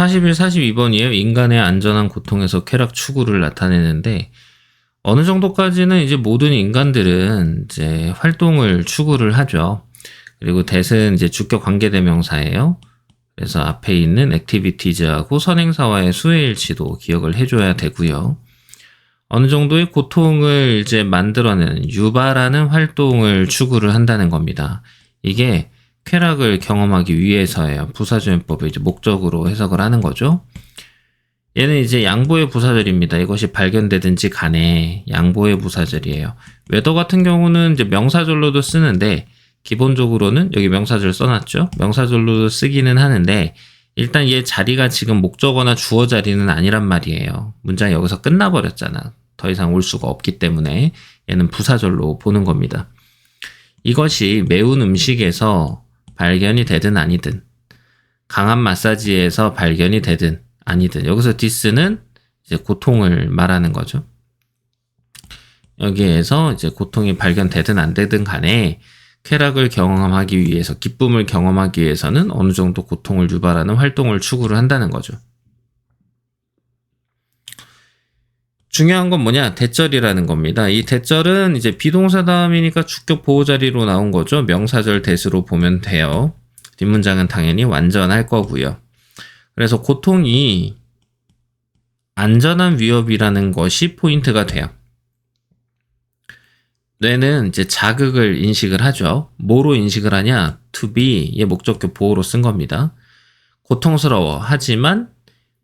41, 42번이에요. 인간의 안전한 고통에서 쾌락 추구를 나타내는데 어느 정도까지는 이제 모든 인간들은 이제 활동을 추구를 하죠. 그리고 that은 이제 주격 관계대명사예요. 그래서 앞에 있는 activities하고 선행사와의 수혜일치도 기억을 해줘야 되고요. 어느 정도의 고통을 이제 만들어내는 유발하는 활동을 추구를 한다는 겁니다. 이게 쾌락을 경험하기 위해서예요. 부사주행법의 이제 목적으로 해석을 하는 거죠. 얘는 이제 양보의 부사절입니다. 이것이 발견되든지 간에 양보의 부사절이에요. 웨더 같은 경우는 이제 명사절로도 쓰는데 기본적으로는 여기 명사절 써놨죠. 명사절로도 쓰기는 하는데 일단 얘 자리가 지금 목적어나 주어 자리는 아니란 말이에요. 문장이 여기서 끝나버렸잖아. 더 이상 올 수가 없기 때문에 얘는 부사절로 보는 겁니다. 이것이 매운 음식에서 발견이 되든 아니든 강한 마사지에서 발견이 되든 아니든 여기서 this는 이제 고통을 말하는 거죠. 여기에서 이제 고통이 발견되든 안 되든 간에 쾌락을 경험하기 위해서 기쁨을 경험하기 위해서는 어느 정도 고통을 유발하는 활동을 추구를 한다는 거죠. 중요한 건 뭐냐? 대절이라는 겁니다. 이 대절은 이제 비동사 다음이니까 주격 보호 자리로 나온 거죠. 명사절 대수로 보면 돼요. 뒷문장은 당연히 완전할 거고요. 그래서 고통이 안전한 위협이라는 것이 포인트가 돼요. 뇌는 이제 자극을 인식을 하죠. 뭐로 인식을 하냐? to be의 목적격 보호로 쓴 겁니다. 고통스러워 하지만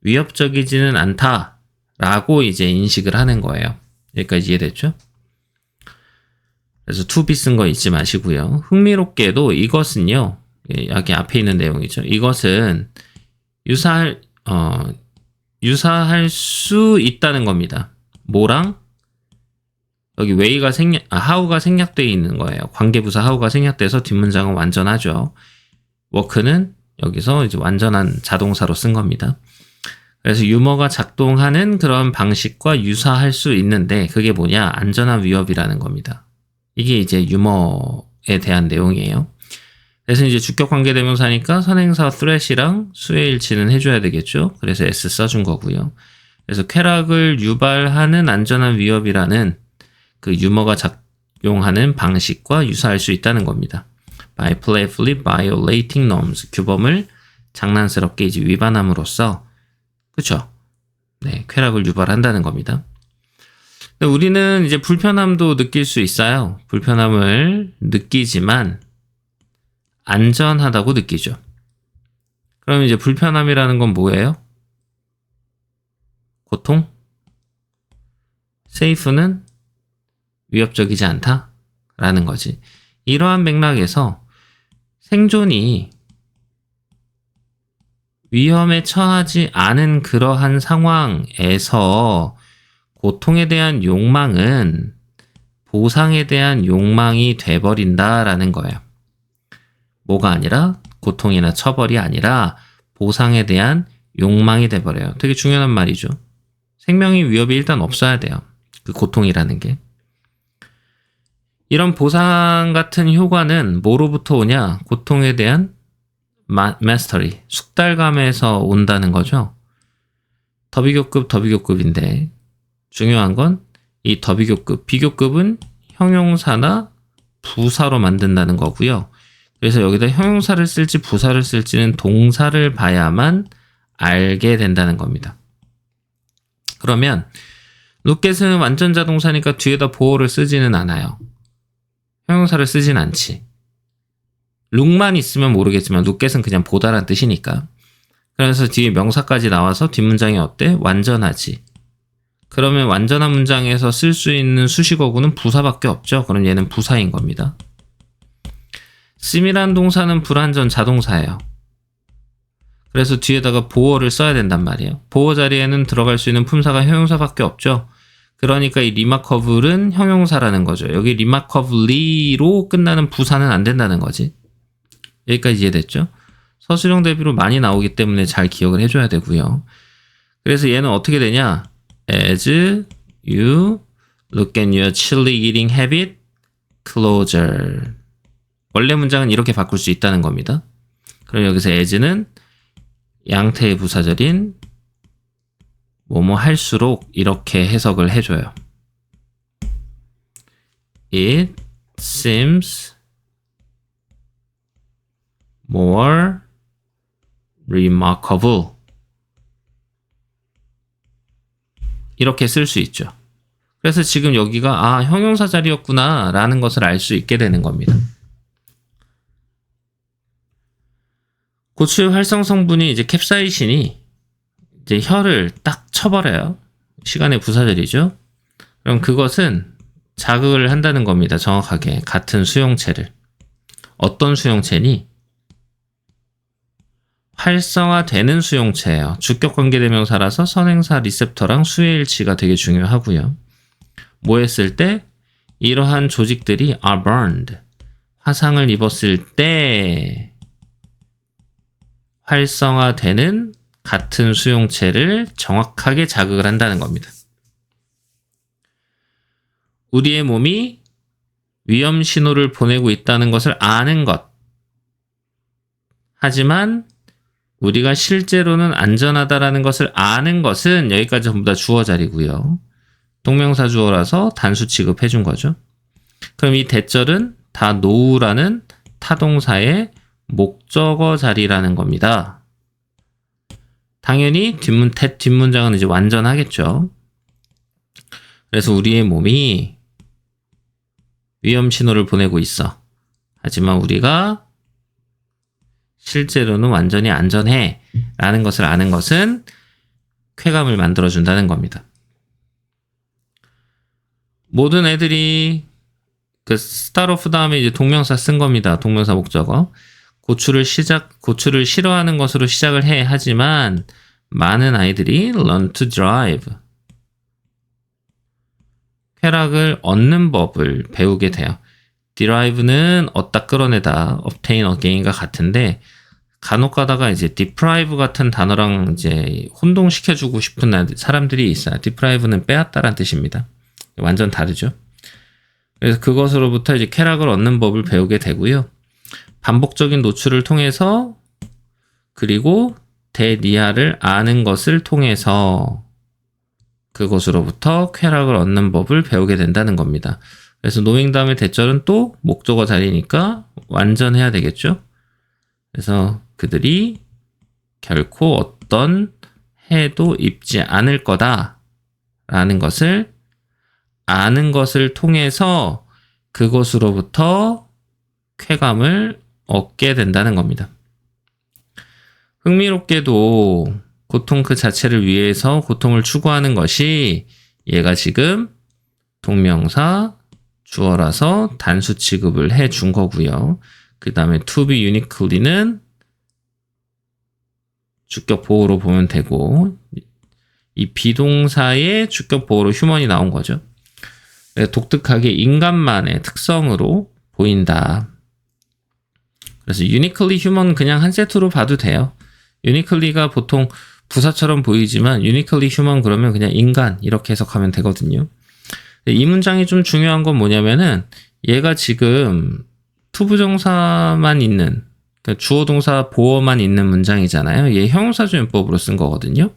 위협적이지는 않다. 라고 이제 인식을 하는 거예요. 여기까지 이해됐죠? 그래서 to be 쓴 거 잊지 마시고요. 흥미롭게도 이것은요. 여기 앞에 있는 내용이죠. 이것은 유사할 수 있다는 겁니다. 뭐랑? 여기 way가 how가 생략되어 있는 거예요. 관계부사 how가 생략돼서 뒷문장은 완전하죠. work는 여기서 이제 완전한 자동사로 쓴 겁니다. 그래서 유머가 작동하는 그런 방식과 유사할 수 있는데 그게 뭐냐? 안전한 위협이라는 겁니다. 이게 이제 유머에 대한 내용이에요. 그래서 이제 주격 관계대명사니까 선행사 threat이랑 수혜일치는 해줘야 되겠죠. 그래서 S 써준 거고요. 그래서 쾌락을 유발하는 안전한 위협이라는 그 유머가 작용하는 방식과 유사할 수 있다는 겁니다. By playfully violating norms. 규범을 장난스럽게 이제 위반함으로써 그쵸? 네, 쾌락을 유발한다는 겁니다. 우리는 이제 불편함도 느낄 수 있어요. 불편함을 느끼지만 안전하다고 느끼죠. 그럼 이제 불편함이라는 건 뭐예요? 고통? safe는 위협적이지 않다라는 거지. 이러한 맥락에서 생존이 위험에 처하지 않은 그러한 상황에서 고통에 대한 욕망은 보상에 대한 욕망이 돼버린다라는 거예요. 뭐가 아니라 고통이나 처벌이 아니라 보상에 대한 욕망이 돼버려요. 되게 중요한 말이죠. 생명의 위협이 일단 없어야 돼요. 그 고통이라는 게. 이런 보상 같은 효과는 뭐로부터 오냐? 고통에 대한 마스터리, 숙달감에서 온다는 거죠. 더비교급인데 중요한 건 이 더비교급, 비교급은 형용사나 부사로 만든다는 거고요. 그래서 여기다 형용사를 쓸지 부사를 쓸지는 동사를 봐야만 알게 된다는 겁니다. 그러면 lookat은 완전 자동사니까 뒤에다 보호를 쓰지는 않아요. 형용사를 쓰진 않지. look만 있으면 모르겠지만 lookat은 그냥 보다란 뜻이니까. 그래서 뒤에 명사까지 나와서 뒷문장이 어때? 완전하지. 그러면 완전한 문장에서 쓸 수 있는 수식어구는 부사밖에 없죠. 그럼 얘는 부사인 겁니다. sim이란 동사는 불완전 자동사예요. 그래서 뒤에다가 보어를 써야 된단 말이에요. 보어 자리에는 들어갈 수 있는 품사가 형용사밖에 없죠. 그러니까 이 remarkable은 형용사라는 거죠. 여기 remarkably로 끝나는 부사는 안 된다는 거지. 여기까지 이해됐죠? 서술형 대비로 많이 나오기 때문에 잘 기억을 해줘야 되고요. 그래서 얘는 어떻게 되냐? As you look at your chili eating habit closer. 원래 문장은 이렇게 바꿀 수 있다는 겁니다. 그럼 여기서 as는 양태의 부사절인 뭐뭐 할수록 이렇게 해석을 해줘요. It seems more remarkable. 이렇게 쓸 수 있죠. 그래서 지금 여기가 형용사 자리였구나 라는 것을 알 수 있게 되는 겁니다. 고추의 활성 성분이 이제 캡사이신이 이제 혀를 딱 쳐버려요. 시간의 부사절이죠. 그럼 그것은 자극을 한다는 겁니다. 정확하게 같은 수용체를. 어떤 수용체니? 활성화되는 수용체예요. 주격관계대명사라서 선행사 리셉터랑 수의 일치가 되게 중요하고요. 뭐 했을 때? 이러한 조직들이 are burned. 화상을 입었을 때 활성화되는 같은 수용체를 정확하게 자극을 한다는 겁니다. 우리의 몸이 위험 신호를 보내고 있다는 것을 아는 것. 하지만 우리가 실제로는 안전하다라는 것을 아는 것은 여기까지 전부 다 주어 자리고요. 동명사 주어라서 단수 취급해 준 거죠. 그럼 이 대절은 다 노우라는 타동사의 목적어 자리라는 겁니다. 당연히 뒷문장은 이제 완전하겠죠. 그래서 우리의 몸이 위험 신호를 보내고 있어. 하지만 우리가 실제로는 완전히 안전해 라는 것을 아는 것은 쾌감을 만들어준다는 겁니다. 모든 애들이 그 start off 다음에 이제 동명사 쓴 겁니다. 동명사 목적어. 고추를 싫어하는 것으로 시작을 해. 하지만 많은 아이들이 learn to drive. 쾌락을 얻는 법을 배우게 돼요. derive는 얻다 끌어내다, obtain again과 같은데 간혹 가다가 이제 deprive 같은 단어랑 이제 혼동시켜주고 싶은 사람들이 있어요. deprive는 빼앗다란 뜻입니다. 완전 다르죠. 그래서 그것으로부터 이제 쾌락을 얻는 법을 배우게 되고요. 반복적인 노출을 통해서 그리고 대니아를 아는 것을 통해서 그것으로부터 쾌락을 얻는 법을 배우게 된다는 겁니다. 그래서 knowing 다음에 대절은 또 목적어 자리니까 완전해야 되겠죠. 그래서 그들이 결코 어떤 해도 입지 않을 거다 라는 것을 아는 것을 통해서 그것으로부터 쾌감을 얻게 된다는 겁니다. 흥미롭게도 고통 그 자체를 위해서 고통을 추구하는 것이 얘가 지금 동명사 주어라서 단수 취급을 해준 거고요. 그 다음에 to be uniquely는 주격 보호로 보면 되고 이 비동사의 주격 보호로 휴먼이 나온 거죠. 독특하게 인간만의 특성으로 보인다. 그래서 uniquely human 그냥 한 세트로 봐도 돼요. uniquely가 보통 부사처럼 보이지만 uniquely human 그러면 그냥 인간 이렇게 해석하면 되거든요. 이 문장이 좀 중요한 건 뭐냐면은 얘가 지금 투부정사만 있는 그러니까 주어동사 보어만 있는 문장이잖아요. 얘 형용사조용법으로 쓴 거거든요.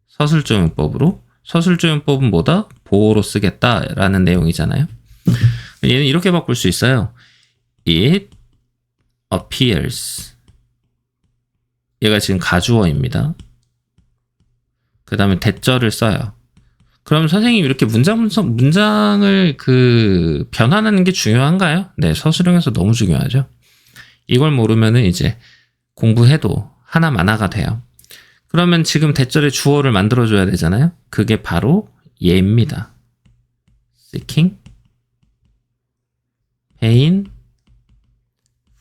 서술조용법으로. 서술조용법은 뭐다? 보어로 쓰겠다라는 내용이잖아요. 얘는 이렇게 바꿀 수 있어요. It appears. 얘가 지금 가주어입니다. 그 다음에 대절을 써요. 그럼 선생님 이렇게 문장을 변환하는 게 중요한가요? 네, 서술형에서 너무 중요하죠. 이걸 모르면은 이제 공부해도 하나마나가 돼요. 그러면 지금 대절의 주어를 만들어줘야 되잖아요. 그게 바로 얘입니다. seeking, pain,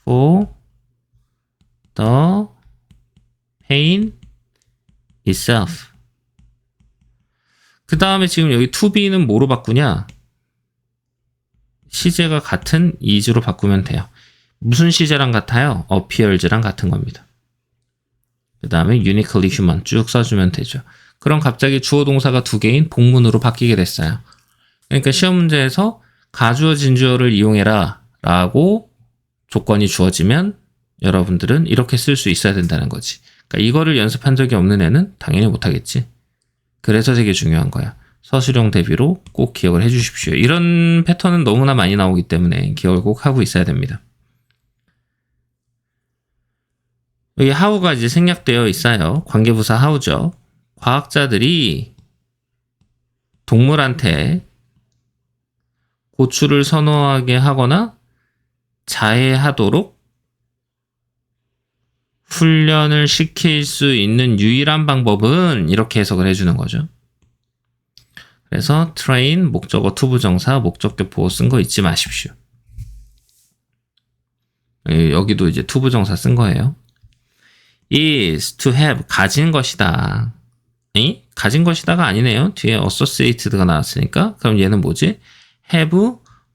for the pain itself. 그 다음에 지금 여기 to be는 뭐로 바꾸냐? 시제가 같은 is로 바꾸면 돼요. 무슨 시제랑 같아요? appears랑 같은 겁니다. 그 다음에 uniquely human 쭉 써주면 되죠. 그럼 갑자기 주어 동사가 두 개인 복문으로 바뀌게 됐어요. 그러니까 시험 문제에서 가주어 진주어를 이용해라 라고 조건이 주어지면 여러분들은 이렇게 쓸 수 있어야 된다는 거지. 그러니까 이거를 연습한 적이 없는 애는 당연히 못하겠지. 그래서 되게 중요한 거야. 서술형 대비로 꼭 기억을 해주십시오. 이런 패턴은 너무나 많이 나오기 때문에 기억을 꼭 하고 있어야 됩니다. 여기 how가 이제 생략되어 있어요. 관계부사 how죠. 과학자들이 동물한테 고추를 선호하게 하거나 자해하도록 훈련을 시킬 수 있는 유일한 방법은 이렇게 해석을 해주는 거죠. 그래서 train, 목적어, 투부정사, 목적격 보호 쓴 거 잊지 마십시오. 여기도 이제 투부정사 쓴 거예요. is to have, 가진 것이다. 가진 것이다가 아니네요. 뒤에 associated가 나왔으니까. 그럼 얘는 뭐지? have,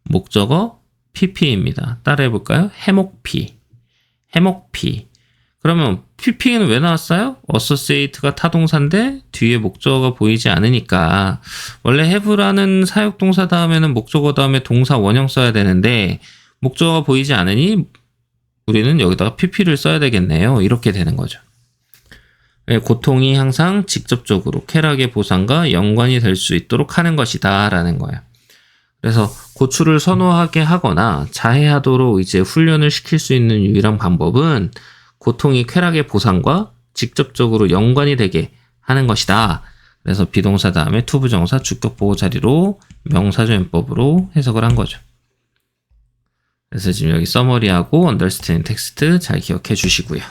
목적어, pp입니다. 따라해볼까요? 해목피. 해목피. 그러면 pp는 왜 나왔어요? associate가 타동사인데 뒤에 목적어가 보이지 않으니까 원래 have라는 사역동사 다음에는 목적어 다음에 동사 원형 써야 되는데 목적어가 보이지 않으니 우리는 여기다가 pp를 써야 되겠네요. 이렇게 되는 거죠. 고통이 항상 직접적으로 쾌락의 보상과 연관이 될 수 있도록 하는 것이다 라는 거예요. 그래서 고추를 선호하게 하거나 자해하도록 이제 훈련을 시킬 수 있는 유일한 방법은 고통이 쾌락의 보상과 직접적으로 연관이 되게 하는 것이다. 그래서 비동사 다음에 투부정사 주격 보호 자리로 명사조연법으로 해석을 한 거죠. 그래서 지금 여기 서머리하고 언더스탠딩 텍스트 잘 기억해 주시고요.